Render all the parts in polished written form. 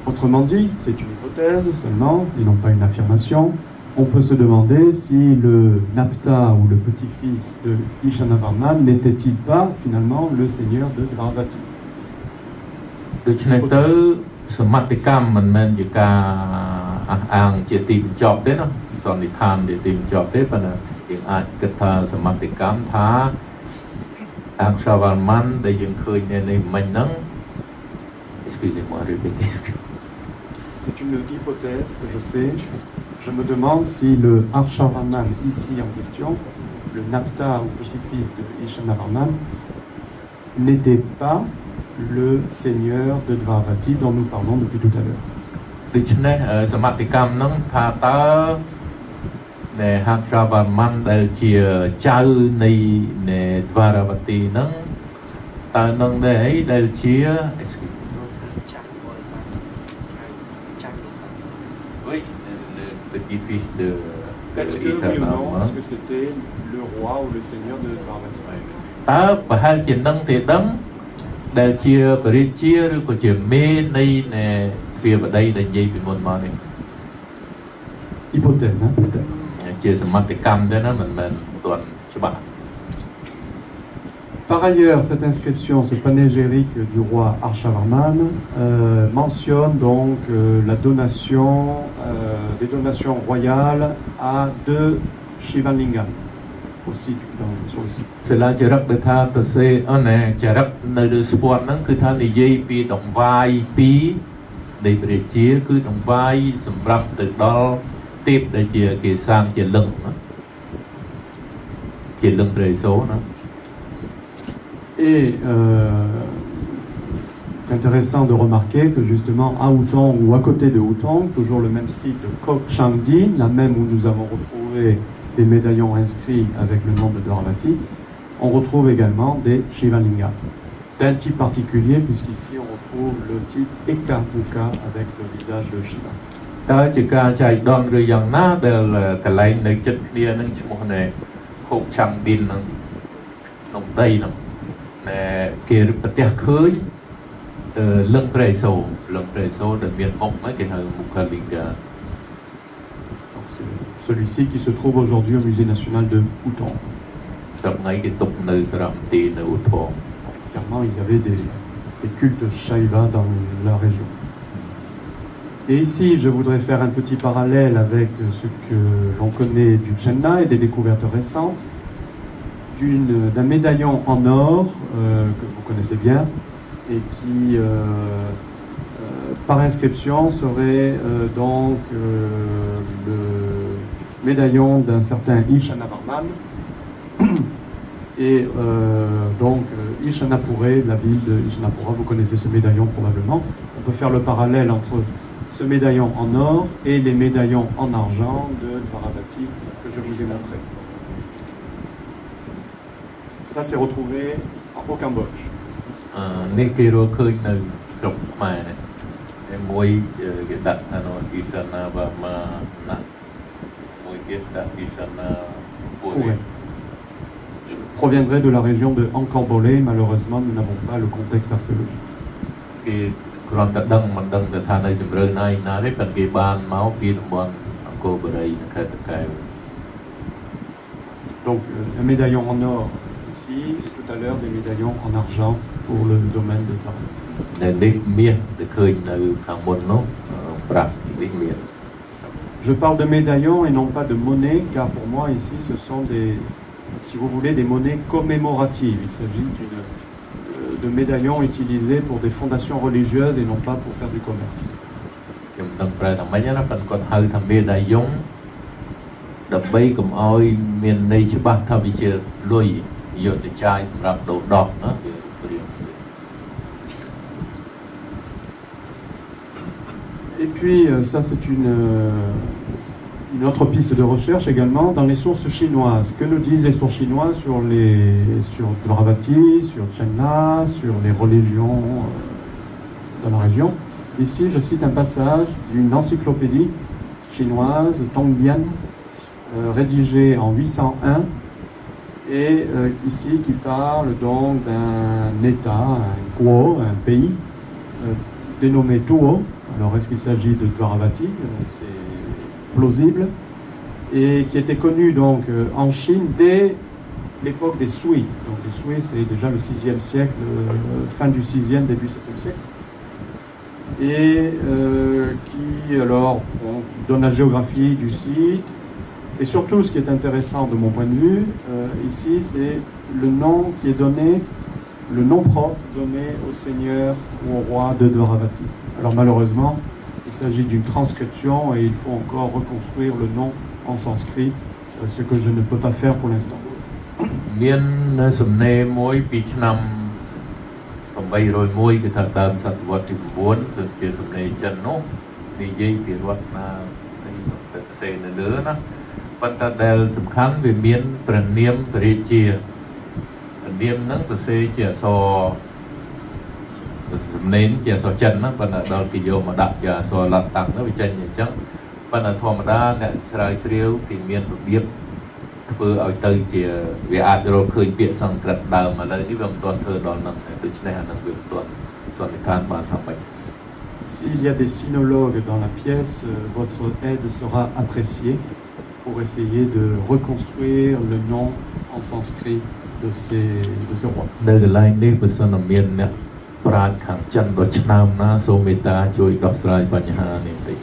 Autrement dit, c'est une hypothèse seulement, et non pas une affirmation. On peut se demander si le Napta ou le petit-fils de Ishanavarman n'était-il pas finalement le seigneur de Dvaravati. ដូច្នេះទៅសមត្ថកម្មមិនមែនជាការអះអាងជាទីបញ្ចប់ទេណាសន្និដ្ឋានជាទីបញ្ចប់ទេប៉ុន្តែយើងអាចគិតថាសមត្ថកម្មថាAkshavarman ដែលយើងឃើញនៅនេះមិញហ្នឹង excusez-moi répétez. C'est une hypothèse que je fais. Je me demande si le Akshavarman ici en question, le Napta ou petit-fils de Ishanavarman, n'était pas le seigneur de Dvaravati dont nous parlons depuis tout à l'heure. ដូច្នេះសមត្ថកម្មហ្នឹងថាតើនៃ Akshavarman ដែលជាចៅនៃ Dvaravati ហ្នឹងតើនឹងដែរអីដែលជា petit-fils de Est-ce que oui ou non, est-ce que c'était le roi ou le seigneur de Dvaravati? តើប្រហែលជានឹងទេដឹងដែលជាបរិជាឬក៏ជាមេនៃទ្វាបតីដែលនិយាយពីមុនមកនេះ Hypothèse, hein, peut-être. ជាសមត្ថកម្មដែរណាមិនមែនទាន់ច្បាស់ Par ailleurs, cette inscription, ce panégyrique du roi Arshavarman mentionne donc la donation, des donations royales à 2 Shivalingam, aussi sur le site. សិលាចារឹកដែលថាទៅសេអនចារឹកនៅលើស្ពាត់ហ្នឹងគឺថានិយាយពីដង្វាយ2នៃព្រះជាគឺដង្វាយសម្រាប់ទៅដល់ទេពដែលជាគេសាងជាលឹងណាជាលឹងព្រះឥសូរណា Et intéressant de remarquer que justement à Hutong ou à côté de Hutong, toujours le même site de Kok Changdin, la même où nous avons retrouvé des médaillons inscrits avec le nom de Dvaravati, on retrouve également des Shivalinga d'un type particulier, puisqu'ici on retrouve le type Eka Mukha avec le visage de Shiva. តើជាការចែកដនឬយ៉ាងណាដែលកន្លែងនៅចិត្តគ្នានឹងឈ្មោះនៃខោកឆាំងឌិននឹងក្នុងដីនឹងគេប្រទះឃើញលឹងព្រះឥសូរដែលមានមុខហ្នឹងគេហៅមុខលិកា Celui-ci qui se trouve aujourd'hui au musée national de Hutong. ថ្ងៃគេទុកនៅសារមន្ទីរនៅឧទ្ធរ Clairement, il y avait des cultes Shaiva dans la région. Et ici, je voudrais faire un petit parallèle avec ce que l'on connaît du Chenna et des découvertes récentes d'un médaillon en or que vous connaissez bien et qui, par inscription, serait donc le médaillon d'un certain Ishanavarman et donc Ishanapuré, la ville de Ishanapura. Vous connaissez ce médaillon probablement. On peut faire le parallèle entre ce médaillon en or et les médaillons en argent de Dvaravati que je vous ai montré. Ça s'est retrouvé au Cambodge. នេះគេរកឃើញនៅស្រុកខ្មែរនេះមួយគេដាក់អនុអ៊ីសាណាបាមាណាមួយគេដាក់អ៊ីសាណាពូរេ Proviendrait de la région de Angkor-Bolé. Malheureusement, nous n'avons pas le contexte archéologique. គេគ្រាន់តែដឹងមិនដឹងទៅថានៅជំរឿនណាទេប៉ុន្តែគេបានមកពីតំបន់អង្គរបូរីនៅខេត្តតាកែវ Donc un médaillon en or ici, et tout à l'heure des médaillons en argent pour le domaine de Dvaravati. ដែលនេះមាសដែលឃើញនៅខាងមុននោះប្រាក់នេះមាស Je parle de médaillons et non pas de monnaie, car pour moi ici ce sont des, si vous voulez, des monnaies commémoratives. Il s'agit de médaillons utilisés pour des fondations religieuses et non pas pour faire du commerce. ខ្ញុំដឹងប្រែថាម៉េចណាប៉ុន្តែគាត់ហៅថាមេដាយងដើម្បីកុំឲ្យមានន័យច្បាស់ថាវាជាលុយយកទៅចាយសម្រាប់ដូរដកណាវាព្រៀង Et puis ça c'est une autre piste de recherche également dans les sources chinoises. Que nous disent les sources chinoises sur Dvaravati, sur Chenna, sur les religions dans la région? Ici, je cite un passage d'une encyclopédie chinoise, Tongdian, rédigée en 801, et ici qui parle donc d'un État, un guo, un pays, dénommé Tuo. Alors est-ce qu'il s'agit de Dvaravati? C'est plausible. Et qui était connu donc en Chine dès l'époque des Sui. Donc les Sui, c'est déjà le 6e siècle, fin du 6e, début 7e siècle. Et qui alors donne la géographie du site. Et surtout, ce qui est intéressant de mon point de vue, ici, c'est le nom qui est donné, le nom propre donné au seigneur ou au roi de Dvaravati. Alors malheureusement, il s'agit d'une transcription et il faut encore reconstruire le nom en sanskrit, ce que je ne peux pas faire pour l'instant. មានសំណេរមួយពីឆ្នាំ801គឺថាដើមសតវត្សទី9គឺជាសំណេរចិននោះនិយាយពីរដ្ឋណាទៅសរសេរនៅលើណាប៉ុន្តែដែលសំខាន់វាមានព្រះនាមព្រះរាជាព្រះនាមហ្នឹងសរសេរជាអក្សរសំណេរជាអក្សរចិនណាប៉ុន្តែដល់គេយកមកដាក់ជាអក្សរឡាតាំងទៅវាចេញអញ្ចឹងប៉ុន្តែធម្មតាអ្នកស្រាវជ្រាវគេមានរបៀបធ្វើឲ្យទៅជាវាអាចរកឃើញពាក្យសង្ស្ក្រឹតដើមឥឡូវនេះវាមិនទាន់ធ្វើដល់ហ្នឹងដូច្នេះអាហ្នឹងវាមិនទាន់សន្និដ្ឋានបានថាម៉េច S'il y a des sinologues dans la pièce, votre aide sera appréciée pour essayer de reconstruire le nom en sanskrit de ces rois. នៅកន្លែងនេះបើសិនមានអ្នកប្រាជ្ញខាងចិនដ៏ឆ្នើមណាសូមមេត្តាជួយដោះស្រាយបញ្ហានេះតិច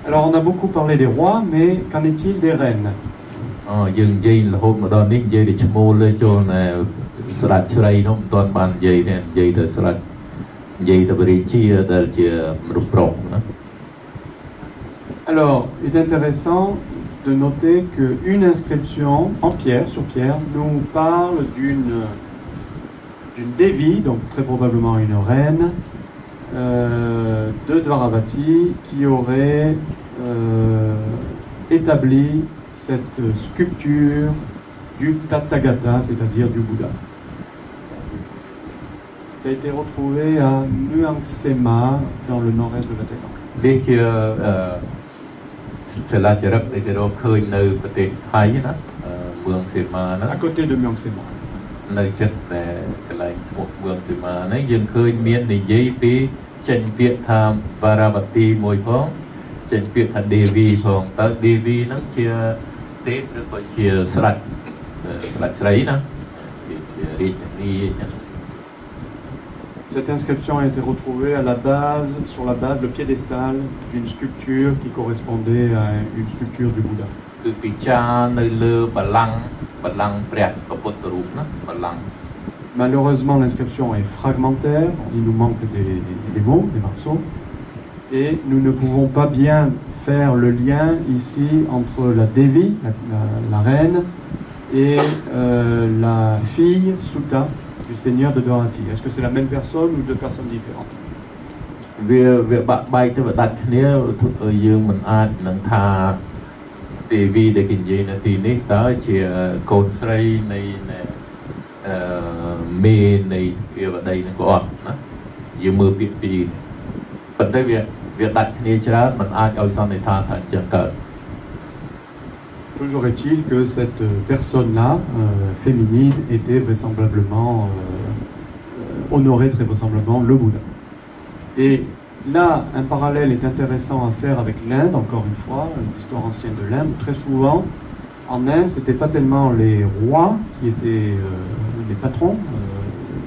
Alors on a beaucoup parlé des rois, mais qu'en est-il des reines? យើងនិយាយរហូតមកដល់នេះនិយាយទៅឈ្មោះលើចូលណែស្ដេចស្រីនោះមិនទាន់បាននិយាយទេនិយាយទៅស្ដេចនិយាយទៅព្រះរាជាដែលជាមនុស្សប្រុសណា Alors, il est intéressant de noter qu'une inscription en pierre, sur pierre, nous parle d'une Devi, donc très probablement une reine, de Dvaravati, qui aurait établi cette sculpture du Tathagata, c'est-à-dire du Bouddha. Ça a été retrouvé à Muangsema, dans le nord-est de la Thaïlande. នេះជាសិលាចារឹកដែលគេរកឃើញនៅប្រទេសថៃណាមឿងសេមាណា À côté de Muangsema. នៅចិត្តតែកន្លែងពួកមឿងសេមាហ្នឹងយើងឃើញមាននិយាយពីចេញពាក្យថាបារាវទីមួយផងចេញពាក្យថា Devi ផងតើ Devi ហ្នឹងជាទេពឬក៏ជាស្ដេចស្រីណាជារាជនី Cette inscription a été retrouvée à la base, sur la base, le piédestal d'une sculpture qui correspondait à une sculpture du Bouddha. គឺពិចារនៅលើបល្ល័ង្កព្រះពុទ្ធរូបណាបល្ល័ង្ក Malheureusement, l'inscription est fragmentaire, il nous manque des mots, des morceaux, et nous ne pouvons pas bien faire le lien ici entre la Devi, la reine, et la fille Sutta du seigneur de Dvaravati. Est-ce que c'est la même personne ou deux personnes différentes? វាបាក់បែកទៅដាច់គ្នាយើងមិនអាចនឹងថាទេវីដែលគេនិយាយនៅទីនេះតើជាកូនស្រីនៃមេនៃវាវតីនឹងក៏អត់ណាយើងមើលពីប៉ុន្តែវាដាច់គ្នាច្រើនមិនអាចឲ្យសន្និដ្ឋានថាអញ្ចឹងកើត Toujours est-il que cette personne-là, féminine, était vraisemblablement honorée très vraisemblablement le Bouddha. Et là, un parallèle est intéressant à faire avec l'Inde, encore une fois, l'histoire ancienne de l'Inde. Très souvent, en Inde, ce n'était pas tellement les rois qui étaient les patrons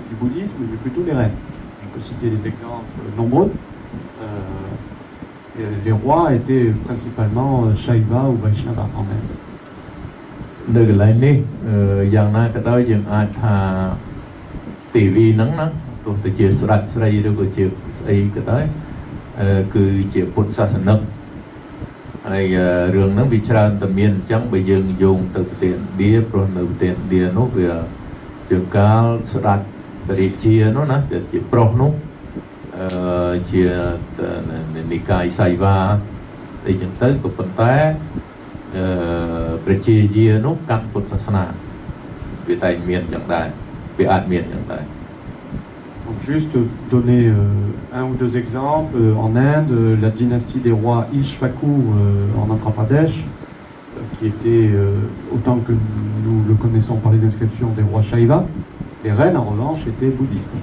du bouddhisme, mais plutôt les reines. Je peux citer des exemples nombreux. Les rois étaient principalement Shaiva ou Vaishnava en Inde. នៅកន្លែងនេះយ៉ាងណាក៏ដោយយើងអាចថាទេវីហ្នឹងណាទោះទៅជាស្ដេចស្រីឬក៏ជាស្អីក៏ដោយគឺជាពុទ្ធសាសនិកហើយរឿងហ្នឹងវាច្រើនតែមានអញ្ចឹងបើយើងយោងទៅប្រទេសឥណ្ឌាព្រោះនៅប្រទេសឥណ្ឌានោះវាជាកាលស្ដេចព្រះរាជានោះណាជាប្រុសនោះជានិកាយសៃវាអីចឹងទៅក៏ប៉ុន្តែប្រជាជានោះកាន់ពុទ្ធសាសនាវាតែមានចឹងដែរវាអាចមានចឹងដែរ Donc juste donner un ou deux exemples. En Inde, la dynastie des rois Ishvaku en Andhra Pradesh, qui était, autant que nous le connaissons par les inscriptions, des rois Shaiva. Les reines, en revanche, étaient bouddhistes.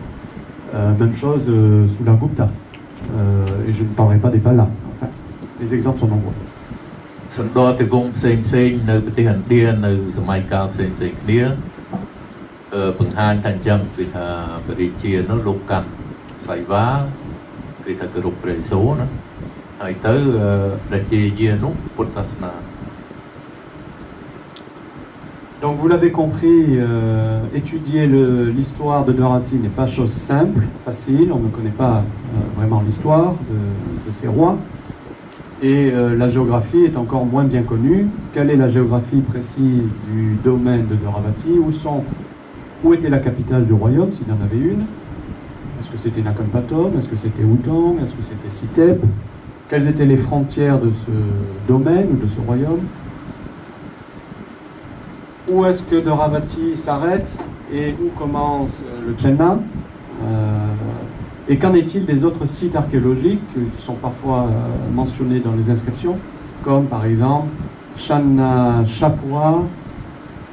Même chose sous la Gupta. Et je ne parlerai pas des Palas. Enfin, les exemples sont nombreux. សណ្ដោទិវងផ្សេងនៅប្រទេសឥណ្ឌានៅសម័យកាលផ្សេងគ្នាបង្ហាញថាអញ្ចឹងគឺថាបរិជានោះលោកកាន់សៃវាគឺថាគោរពព្រះយេស៊ូវណាហើយទៅប្រជាយានោះពុទ្ធសាសនា Donc vous l'avez compris, étudier l'histoire de Dwarati n'est pas chose simple, facile, on ne connaît pas vraiment l'histoire de ces rois. Et la géographie est encore moins bien connue. Quelle est la géographie précise du domaine de Dwaravati? Où était la capitale du royaume, s'il y en avait une? Est-ce que c'était Nakalpatom? Est-ce que c'était Outang? Est-ce que c'était Sitep? Quelles étaient les frontières de ce domaine ou de ce royaume? Où est-ce que Dwaravati s'arrête et où commence le Chelna? Et qu'en est-il des autres sites archéologiques qui sont parfois mentionnés dans les inscriptions, comme par exemple Channa Chapua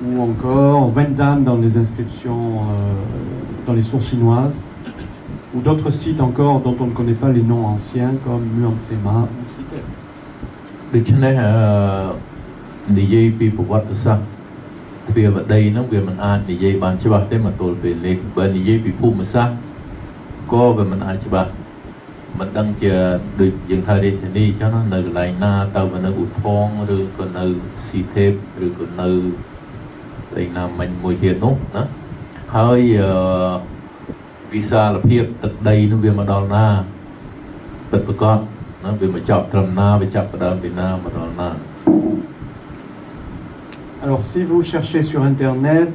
ou encore Wendan dans les inscriptions, dans les sources chinoises, ou d'autres sites encore dont on ne connaît pas les noms anciens comme Muangsema ou Sitep. ដូច្នេះនិយាយពីប្រវត្តិសាស្ត្រទ្វារវតីហ្នឹងវាមិនអាចនិយាយបានច្បាស់ទេមកទល់ពេលនេះបើនិយាយពីភូមិសាស្ត្រក៏វាមិនអាចច្បាស់មិនដឹងជាដូចយើងថារាជធានីអញ្ចឹងនៅកន្លែងណាទៅនៅឧថងឬក៏នៅស៊ីថេបឬក៏នៅកន្លែងណាមិញមួយទៀតនោះណាហើយវិសាលភាពទឹកដីនោះវាមកដល់ណាពិតប្រាកដណាវាមកចាប់ត្រឹមណាវាចាប់ផ្ដើមពីណាមកដល់ណា Alors si vous cherchez sur internet,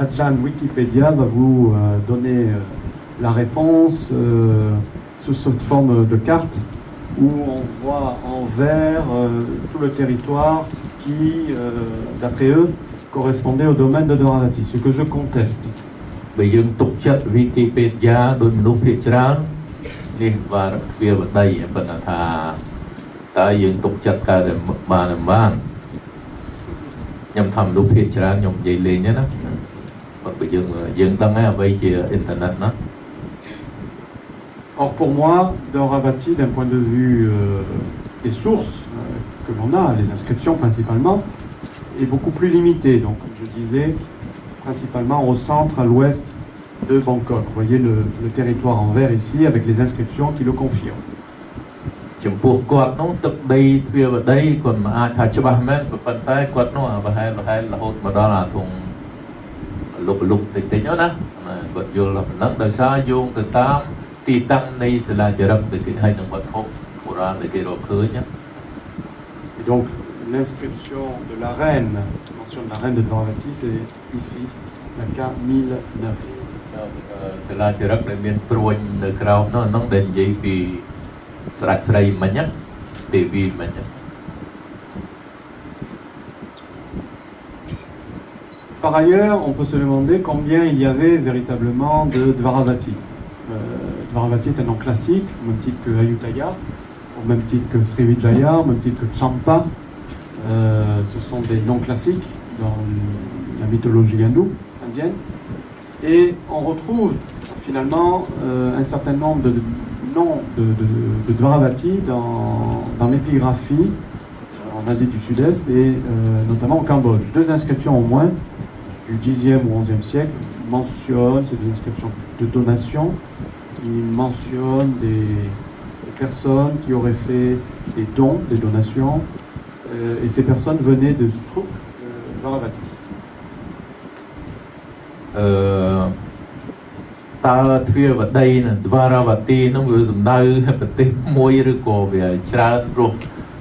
Adjan Wikipédia va vous donner la réponse sous cette forme de carte où on voit en vert tout le territoire qui, d'après eux, correspondait au domaine de Dwaravati, ce que je conteste. បើយើងទុកចិត្ត Wikipedia ដោយមនុស្សភាគច្រើននេះបាទវាបដីប៉ុន្តែថាតើយើងទុកចិត្តកើតបានខ្ញុំថាមនុស្សភាគច្រើនខ្ញុំនិយាយលេងទេណាបើយើងដឹងហើយអ្វីជាអ៊ីនធឺណិតណា Or pour moi, Dwaravati, d'un point de vue des sources que l'on a, les inscriptions principalement, est beaucoup plus limité. Donc, comme je disais, principalement au centre, à l'ouest de Bangkok. Vous voyez le territoire en vert ici, avec les inscriptions qui le confirment. ចំពោះគាត់នោះទឹកដីទ្វារវតីគាត់មិនអាចថាច្បាស់មែនប៉ុន្តែគាត់នោះប្រហែលរហូតមកដល់អាធំលុបតិចៗណាគាត់យល់ដល់ប៉ុណ្ណឹងដោយសារយោងទៅតាមទីតាំងនៃសាលាចារឹកដែលគេឲ្យនឹងវត្ថុបុរាណដែលគេរកឃើញ Et donc l'inscription de la reine, qui mentionne la reine de Dwaravati, c'est ici, la K1009. សាលាចារឹកដែលមានព្រួញនៅក្រោមនោះដែលនិយាយពីស្រីមិញណាទេវីមិញ Par ailleurs, on peut se demander combien il y avait véritablement de Dwaravati. Dwaravati est un nom classique, au même titre que Ayutthaya, au même titre que Srivijaya, au même titre que Champa. Ce sont des noms classiques dans la mythologie hindoue, indienne. Et on retrouve finalement un certain nombre de noms de Dwaravati dans l'épigraphie en Asie du Sud-Est et notamment au Cambodge. 2 inscriptions au moins du 10e ou 11e siècle mentionnent, c'est des inscriptions de donation, qui mentionnent des personnes qui auraient fait des dons, des donations, et ces personnes venaient de Srup Dwaravati. តើទ្វារវតីនិង Dwaravati នោះវាសំដៅប្រទេសមួយឬក៏វាច្រើនព្រោះ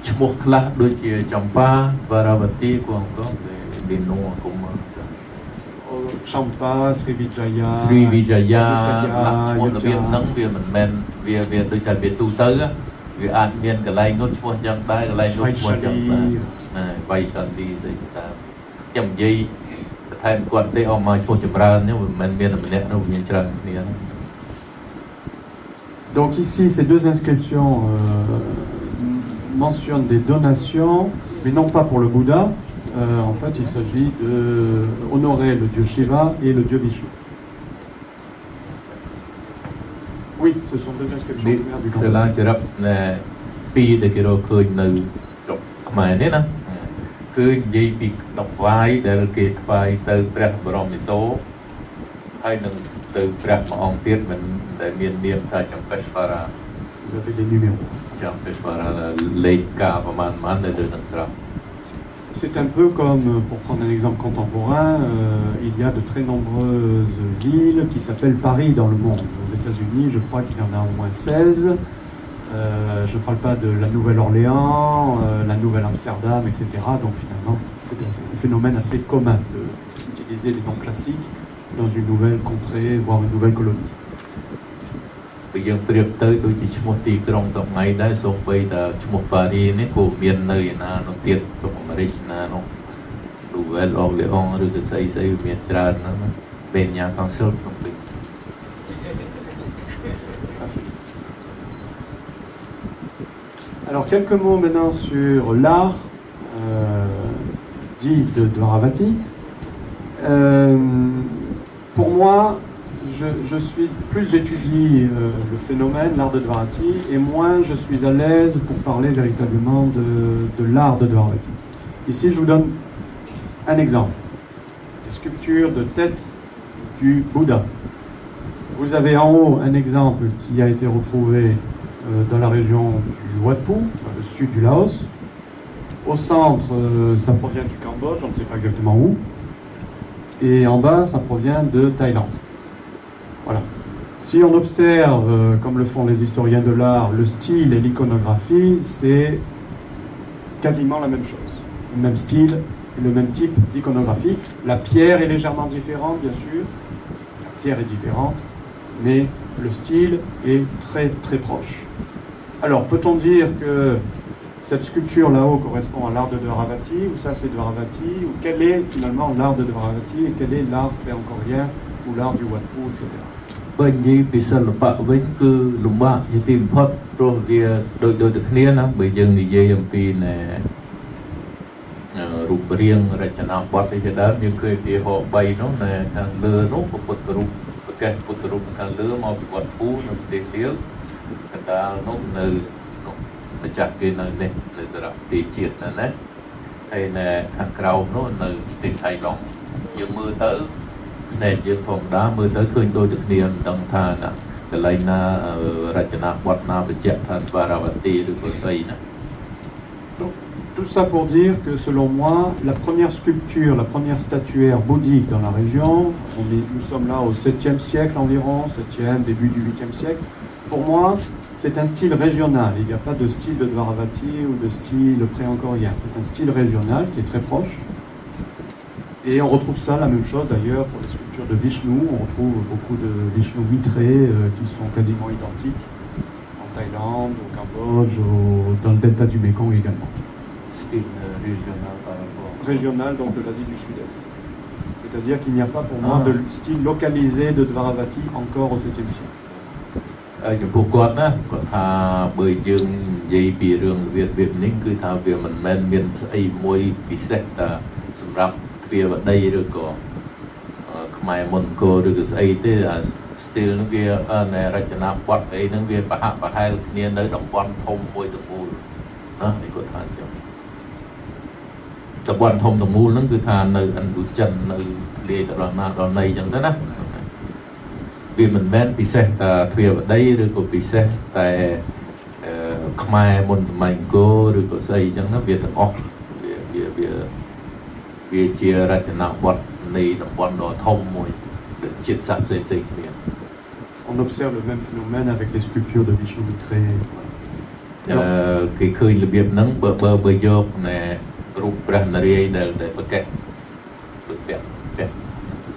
ឈ្មោះខ្លះដូចជាចម្ប៉ា Dwaravati ក៏មាននោះក៏មក Champa, Srivijaya ឈ្មោះរបៀបហ្នឹងវាមិនមែនវាដូចតែវាទូទៅវាអាចមានកន្លែងនោះឈ្មោះយ៉ាងដែរកន្លែงនោះឈ្មោះយ៉ាងដែរបៃសាទីស្អីទៅខ្ញុំនិយាយ Donc ici, ces 2 inscriptions mentionnent des donations, mais non pas pour le Bouddha. En fait, il s'agit d'honorer le dieu Shiva et le dieu Vishnu. Oui, ce sont deux inscriptions du maire du សិលា Cambodge. ចារឹកណែពីរដែលគេរកឃើញនៅស្រុកខ្មែរនេះណាគឺនិយាយពីដង្វាយដែលគេថ្វាយទៅព្រះបរមនិសូរហើយនឹងទៅព្រះមួយអង្គទៀតមិនដែលមាននាមថាចំពេស្វរា Vous avez les numéros. ចំពេស្វរាលេខការប្រមាណដែលទៅនឹងស្រាប់ C'est un peu comme, pour prendre un exemple contemporain, il y a de très nombreuses villes qui s'appellent Paris dans le monde. Aux États-Unis, je crois qu'il y en a au moins 16. Je ne parle pas de la Nouvelle-Orléans, la Nouvelle-Amsterdam, etc. Donc finalement, c'est un phénomène assez commun d'utiliser des noms classiques dans une nouvelle contrée, voire une nouvelle colonie. ពេលយើងប្រៀបទៅដូចជាឈ្មោះទីក្រុងសម័យដែរសូម្បីតែឈ្មោះប៉ារីនេះក៏មាននៅឯណានោះទៀតស្រុកអាមេរិកណានោះ Nouvelle-Orléans ឬក៏ស្អីស្អីមានច្រើនណាស់ពេលញ៉ាំកងសិលក្នុងពេល Alors quelques mots maintenant sur l'art dit de Dvaravati. Pour moi, plus j'étudie le phénomène, l'art de Dvaravati, et moins je suis à l'aise pour parler véritablement de l'art de Dvaravati. Ici, je vous donne un exemple. Les sculptures de tête du Bouddha. Vous avez en haut un exemple qui a été retrouvé dans la région du Wat Phu, dans le sud du Laos. Au centre, ça provient du Cambodge, on ne sait pas exactement où. Et en bas, ça provient de Thaïlande. Voilà. Si on observe, comme le font les historiens de l'art, le style et l'iconographie, c'est quasiment la même chose. Le même style et le même type d'iconographie. La pierre est légèrement différente, bien sûr. La pierre est différente, mais le style est très très proche. Alors, peut-on dire que cette sculpture là-haut correspond à l'art de Dvaravati, ou ça c'est Dvaravati, ou quel est finalement l'art de Dvaravati, et quel est l'art préangkorien, ou l'art du Wat Phu, etc. បើនិយាយពីសិល្បៈវិញគឺលំបាកជាទីបំផុតព្រោះវាដូចតែគ្នាណាបើយើងនិយាយអំពីណែរូបរាងរចនាបថនេះជាដើមយើងឃើញពីហោ3នោះណែខាងលើនោះពុទ្ធរូបប្រកេះពុទ្ធរូបខាងលើមកពីវត្តពូនៅប្រទេសទៀតកណ្ដាលនោះនៅម្ចាស់គេនៅនេះនៅសារៈទីជាតិណាហើយណែខាងក្រោមនោះនៅប្រទេសថៃឡង់យើងមើលទៅណែយើងធម្មតាមើលទៅឃើញដូចតែគ្នាមិនដឹងថាណាកន្លែងណារចនាបថណាបញ្ជាក់ថាស្វារវទីឬក៏ស្អីណា Tout ça pour dire que selon moi, la première sculpture, la première statuaire bouddhique dans la région, nous sommes là au 7e siècle environ, 7e, début du 8e siècle. Pour moi, c'est un style régional. Il n'y a pas de style de Dvaravati ou de style préangkorien. C'est un style régional qui est très proche. Et on retrouve ça, la même chose d'ailleurs pour les sculptures de Vishnu. On retrouve beaucoup de Vishnu vitrés qui sont quasiment identiques en Thaïlande, au Cambodge, dans le delta du Mekong également. Régional, donc de l'Asie du Sud-Est. C'est-à-dire qu'il n'y a pas pour moi de style localisé de Dvaravati encore au 7e siècle. ចំពោះគាត់ណាគាត់ថាបើយើងនិយាយពីរឿងវានេះគឺថាវាមិនមែនមានស្អីមួយពិសេសតែសម្រាប់ទ្វារវតីឬក៏ខ្មែរមុនគោឬក៏ស្អីទេអា style នឹងវារចនាបថអីហ្នឹងវាប្រហាក់ប្រហែលគ្នានៅតំបន់ធំមួយទាំងមូលណានេះគាត់ថាចឹងតំបន់ធំទាំងមូលហ្នឹងគឺថានៅឥណ្ឌូចិននៅលាយទៅដល់ណាដល់ណីចឹងទៅណាវាមិនមែនពិសេសតែទ្វារវតីឬក៏ពិសេសតែខ្មែរមុនសម័យអង្គរឬក៏ស្អីចឹងណាវាទាំងអស់វាជារចនាបថនៃតំបន់ដ៏ធំមួយជាតិសាសន៍ផ្សេងៗគ្នា On observe le même phénomène avec les sculptures de Vishnu vitré. គេឃើញរបៀបហ្នឹងបើយកណែរូបព្រះនរាយណ៍ដែលប្រកេះដូចពាក់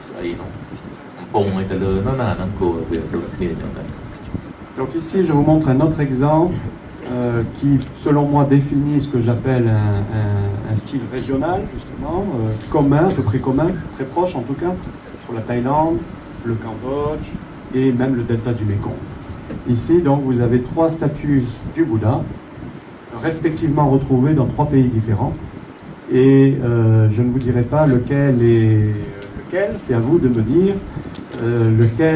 ស្អីនោះកំពុងឲ្យទៅលើនោះណាហ្នឹងគួរវាដូចគ្នាចឹងដែរ Donc ici je vous montre un autre exemple qui selon moi définit ce que j'appelle un style régional justement, commun, à peu près commun, très proche en tout cas, sur la Thaïlande, le Cambodge et même le delta du Mekong. Ici donc vous avez 3 statues du Bouddha, respectivement retrouvées dans 3 pays différents. Et je ne vous dirai pas lequel, c'est à vous de me dire lequel